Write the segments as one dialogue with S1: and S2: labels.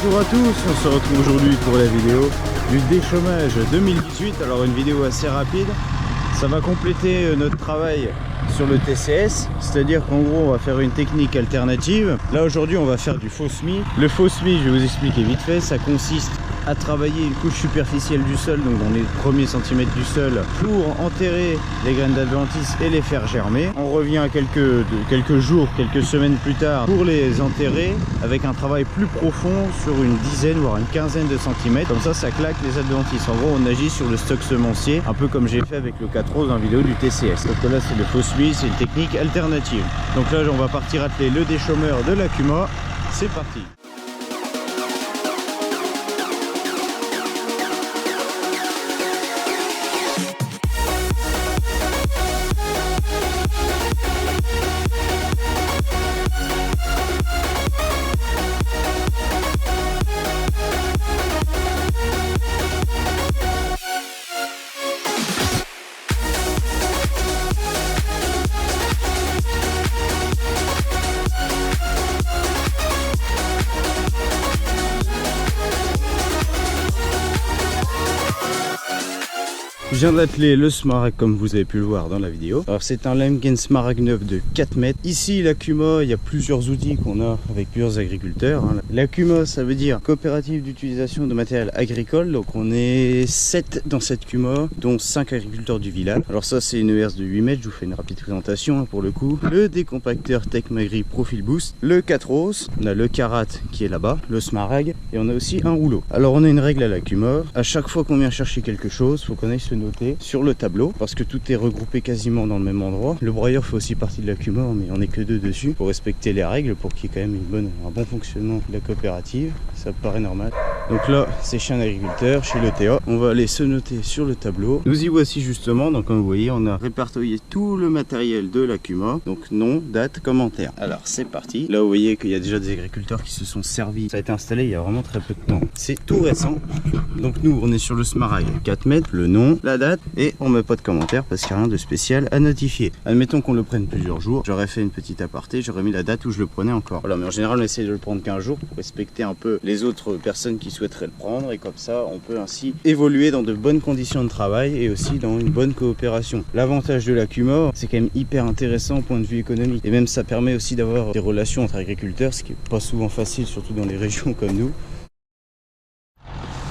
S1: Bonjour à tous, on se retrouve aujourd'hui pour la vidéo du déchômage 2018. Alors une vidéo assez rapide, ça va compléter notre travail sur le TCS, c'est-à-dire qu'en gros on va faire une technique alternative. Là aujourd'hui on va faire du faux semis. Le faux semis, je vais vous expliquer vite fait, ça consiste à travailler une couche superficielle du sol, donc dans les premiers centimètres du sol, pour enterrer les graines d'adventice et les faire germer. On revient quelques jours, quelques semaines plus tard pour les enterrer avec un travail plus profond sur une dizaine voire une quinzaine de centimètres. Comme ça claque les adventices. En gros on agit sur le stock semencier, un peu comme j'ai fait avec le 4 rose en vidéo du TCS. Donc là c'est le faux semis, c'est une technique alternative. Donc là on va partir atteler le déchômeur de l'Akuma. C'est parti. Je viens d'atteler le Smaragd comme vous avez pu le voir dans la vidéo. Alors c'est un Lemken Smaragd 9 de 4 mètres. Ici l'Akuma, il y a plusieurs outils qu'on a avec plusieurs agriculteurs. L'Akuma ça veut dire coopérative d'utilisation de matériel agricole. Donc on est 7 dans cette Kuma, dont 5 agriculteurs du village. Alors ça c'est une ERS de 8 mètres, je vous fais une rapide présentation pour le coup. Le décompacteur Tecmagri Profil Boost, le 4 rose, on a le Karat qui est là-bas, le Smaragd et on a aussi un rouleau. Alors on a une règle à l'Akuma, à chaque fois qu'on vient chercher quelque chose, faut qu'on aille se noter sur le tableau parce que tout est regroupé quasiment dans le même endroit. Le broyeur fait aussi partie de l'Akuma mais on n'est que 2 dessus pour respecter les règles, pour qu'il y ait quand même un bon fonctionnement de la coopérative. Ça me paraît normal. Donc là c'est chez un agriculteur, chez le TA. On va aller se noter sur le tableau. Nous y voici justement. Donc comme vous voyez on a répertorié tout le matériel de l'Akuma. Donc nom, date, commentaire. Alors c'est parti. Là vous voyez qu'il y a déjà des agriculteurs qui se sont servis. Ça a été installé il y a vraiment très peu de temps. C'est tout récent. Donc nous on est sur le Smaragd 4 mètres, le nom, la date et on met pas de commentaire parce qu'il n'y a rien de spécial à notifier. Admettons qu'on le prenne plusieurs jours, j'aurais fait une petite aparté, j'aurais mis la date où je le prenais encore. Voilà, mais en général on essaie de le prendre qu'un jour pour respecter un peu les autres personnes qui souhaiteraient le prendre et comme ça on peut ainsi évoluer dans de bonnes conditions de travail et aussi dans une bonne coopération. L'avantage de l'Akuma, c'est quand même hyper intéressant au point de vue économique et même ça permet aussi d'avoir des relations entre agriculteurs, ce qui est pas souvent facile, surtout dans les régions comme nous.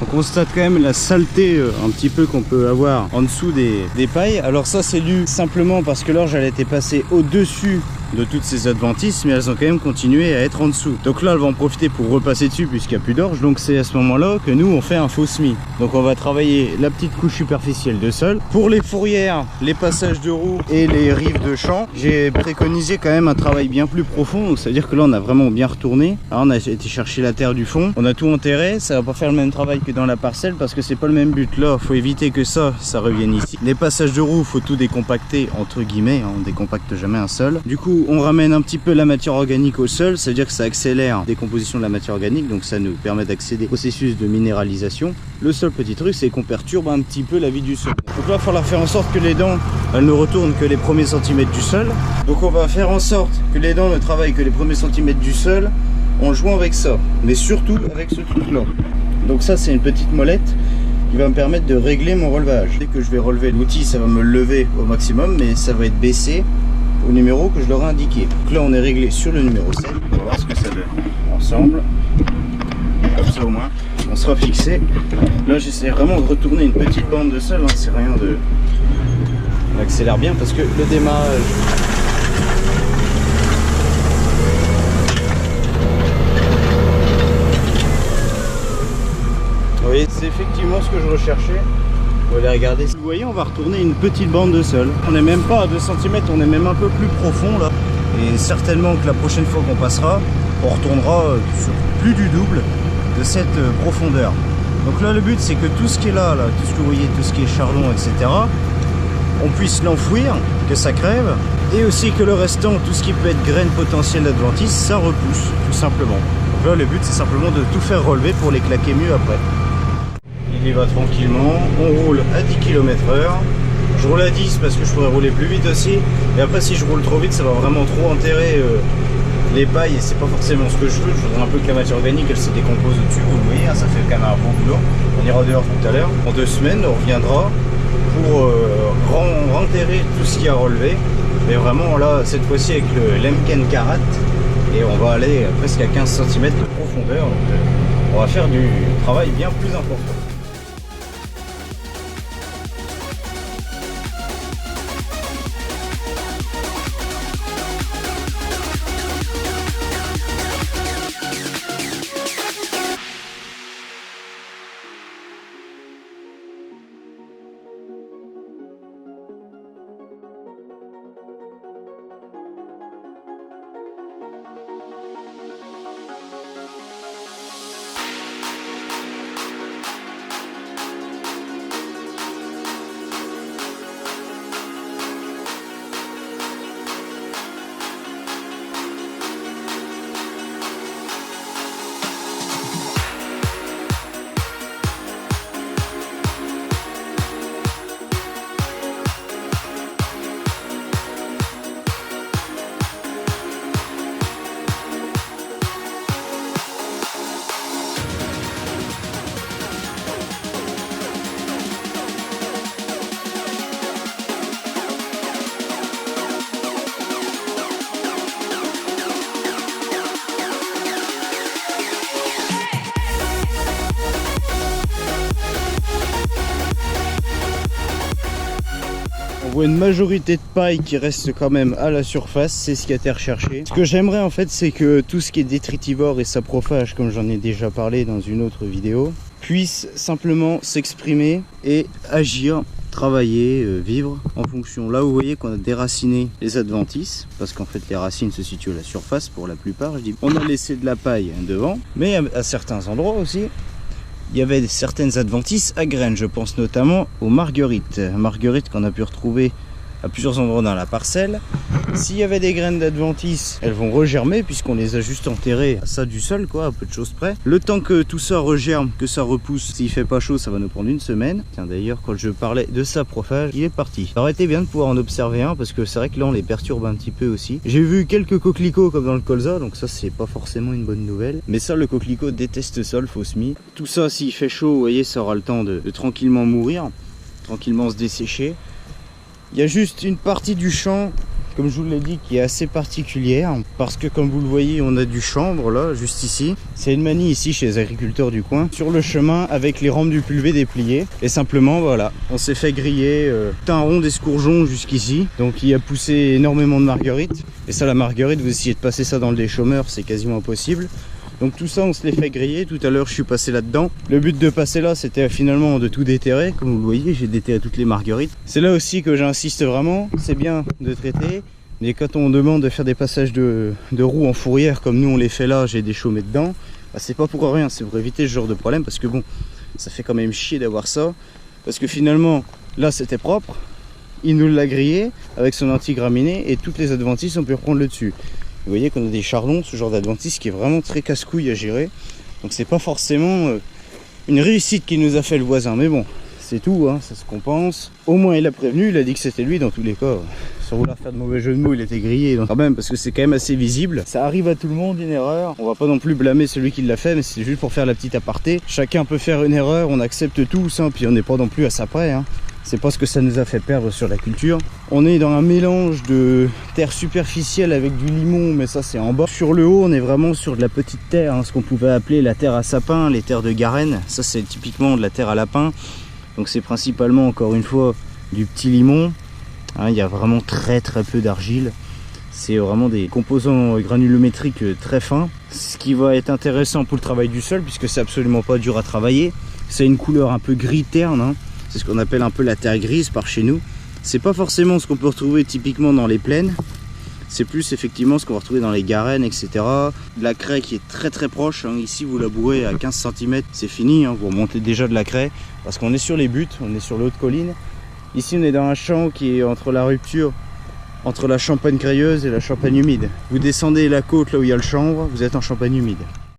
S1: On constate quand même la saleté un petit peu qu'on peut avoir en dessous des pailles. Alors ça c'est dû simplement parce que l'orge elle a été passée au-dessus de toutes ces adventices, mais elles ont quand même continué à être en dessous. Donc là elles vont en profiter pour repasser dessus puisqu'il n'y a plus d'orge. Donc c'est à ce moment là que nous on fait un faux semis. Donc on va travailler la petite couche superficielle de sol. Pour les fourrières, les passages de roues et les rives de champ, j'ai préconisé quand même un travail bien plus profond. Donc ça veut dire que là on a vraiment bien retourné. Alors on a été chercher la terre du fond, on a tout enterré. Ça va pas faire le même travail que dans la parcelle parce que c'est pas le même but. Là faut éviter que ça revienne ici. Les passages de roues faut tout décompacter entre guillemets, on décompacte jamais un sol. Du coup on ramène un petit peu la matière organique au sol, ça veut dire que ça accélère la décomposition de la matière organique, donc ça nous permet d'accéder au processus de minéralisation. Le seul petit truc c'est qu'on perturbe un petit peu la vie du sol. Donc là il va falloir faire en sorte que les dents elles ne retournent que les premiers centimètres du sol. Donc on va faire en sorte que les dents ne travaillent que les premiers centimètres du sol en jouant avec ça, mais surtout avec ce truc là. Donc ça c'est une petite molette qui va me permettre de régler mon relevage. Dès que je vais relever l'outil ça va me lever au maximum, mais ça va être baissé au numéro que je leur ai indiqué. Donc là on est réglé sur le numéro 7, on va voir ce que ça donne ensemble, comme ça au moins on sera fixé. Là j'essaie vraiment de retourner une petite bande de sol, hein. C'est rien de... On accélère bien parce que le démarrage... Vous voyez, c'est effectivement ce que je recherchais. Vous allez regarder. Vous voyez, on va retourner une petite bande de sol. On n'est même pas à 2 cm, on est même un peu plus profond là. Et certainement que la prochaine fois qu'on passera, on retournera sur plus du double de cette profondeur. Donc là, le but c'est que tout ce qui est là, tout ce que vous voyez, tout ce qui est chardon, etc., on puisse l'enfouir, que ça crève, et aussi que le restant, tout ce qui peut être graines potentielles d'adventice, ça repousse, tout simplement. Donc là, le but c'est simplement de tout faire relever pour les claquer mieux après. Il y va tranquillement, on roule à 10 km/h. Je roule à 10 parce que je pourrais rouler plus vite aussi. Et après si je roule trop vite ça va vraiment trop enterrer Les pailles, c'est pas forcément ce que je veux. Je voudrais un peu que la matière organique elle se décompose au-dessus. Vous le voyez, hein, ça fait quand même un bon boulot. On ira dehors tout à l'heure. En 2 semaines, on reviendra pour renterrer tout ce qui a relevé. Mais vraiment là, cette fois-ci avec le Lemken Karat. Et on va aller presque à 15 cm de profondeur. Donc, on va faire du travail bien plus important. On voit une majorité de paille qui reste quand même à la surface, c'est ce qui a été recherché. Ce que j'aimerais en fait, c'est que tout ce qui est détritivore et saprophage, comme j'en ai déjà parlé dans une autre vidéo, puisse simplement s'exprimer et agir, travailler, vivre en fonction. Là vous voyez qu'on a déraciné les adventices, parce qu'en fait les racines se situent à la surface pour la plupart. Je dis, on a laissé de la paille devant, mais à certains endroits aussi, il y avait certaines adventices à graines. Je pense notamment aux marguerites. Marguerites qu'on a pu retrouver à plusieurs endroits dans la parcelle. S'il y avait des graines d'adventices, elles vont regermer puisqu'on les a juste enterrées à ça du sol, quoi, à peu de choses près. Le temps que tout ça regerme, que ça repousse, s'il fait pas chaud, ça va nous prendre 1 semaine. Tiens, d'ailleurs, quand je parlais de saprophage, il est parti. Ça aurait été bien de pouvoir en observer un parce que c'est vrai que là, on les perturbe un petit peu aussi. J'ai vu quelques coquelicots comme dans le colza, donc ça, c'est pas forcément une bonne nouvelle. Mais ça, le coquelicot déteste ça, le faux semis. Tout ça, s'il fait chaud, vous voyez, ça aura le temps de tranquillement mourir, tranquillement se dessécher. Il y a juste une partie du champ, comme je vous l'ai dit, qui est assez particulière parce que comme vous le voyez, on a du chanvre là, juste ici. C'est une manie ici chez les agriculteurs du coin, sur le chemin avec les rampes du pulvé dépliées. Et simplement, voilà, on s'est fait griller tout un rond d'escourgeons jusqu'ici. Donc il a poussé énormément de marguerites. Et ça, la marguerite, vous essayez de passer ça dans le déchaumeur, c'est quasiment impossible. Donc tout ça, on se les fait griller. Tout à l'heure, je suis passé là-dedans. Le but de passer là, c'était finalement de tout déterrer. Comme vous le voyez, j'ai déterré toutes les marguerites. C'est là aussi que j'insiste vraiment. C'est bien de traiter. Mais quand on demande de faire des passages de roues en fourrière, comme nous on les fait là, j'ai des chaummets dedans, bah, c'est pas pour rien. C'est pour éviter ce genre de problème. Parce que bon, ça fait quand même chier d'avoir ça. Parce que finalement, là, c'était propre. Il nous l'a grillé avec son anti-graminé. Et toutes les adventices, on peut reprendre le dessus. Vous voyez qu'on a des chardons, ce genre d'adventice qui est vraiment très casse-couille à gérer. Donc c'est pas forcément une réussite qui nous a fait le voisin. Mais bon, c'est tout, hein, c'est ce qu'on pense. Au moins il a prévenu, il a dit que c'était lui dans tous les cas. Sans vouloir faire de mauvais jeu de mots, il était grillé. Donc quand même, parce que c'est quand même assez visible. Ça arrive à tout le monde, une erreur. On va pas non plus blâmer celui qui l'a fait, mais c'est juste pour faire la petite aparté. Chacun peut faire une erreur, on accepte tous, hein, puis on n'est pas non plus à ça près. Hein. C'est pas ce que ça nous a fait perdre sur la culture. On est dans un mélange de terre superficielle avec du limon, mais ça c'est en bas. Sur le haut, on est vraiment sur de la petite terre, hein, ce qu'on pouvait appeler la terre à sapin, les terres de Garenne. Ça c'est typiquement de la terre à lapin. Donc c'est principalement, encore une fois, du petit limon. Hein, il y a vraiment très peu d'argile. C'est vraiment des composants granulométriques très fins. Ce qui va être intéressant pour le travail du sol, puisque c'est absolument pas dur à travailler. C'est une couleur un peu gris terne, hein. C'est ce qu'on appelle un peu la terre grise par chez nous. C'est pas forcément ce qu'on peut retrouver typiquement dans les plaines. C'est plus effectivement ce qu'on va retrouver dans les garennes, etc. De la craie qui est très proche. Hein. Ici, vous labourez à 15 cm, c'est fini. Hein. Vous remontez déjà de la craie parce qu'on est sur les buttes, on est sur le haut de colline. Ici, on est dans un champ qui est entre la rupture entre la Champagne crayeuse et la Champagne humide. Vous descendez la côte là où il y a le chanvre, vous êtes en Champagne humide.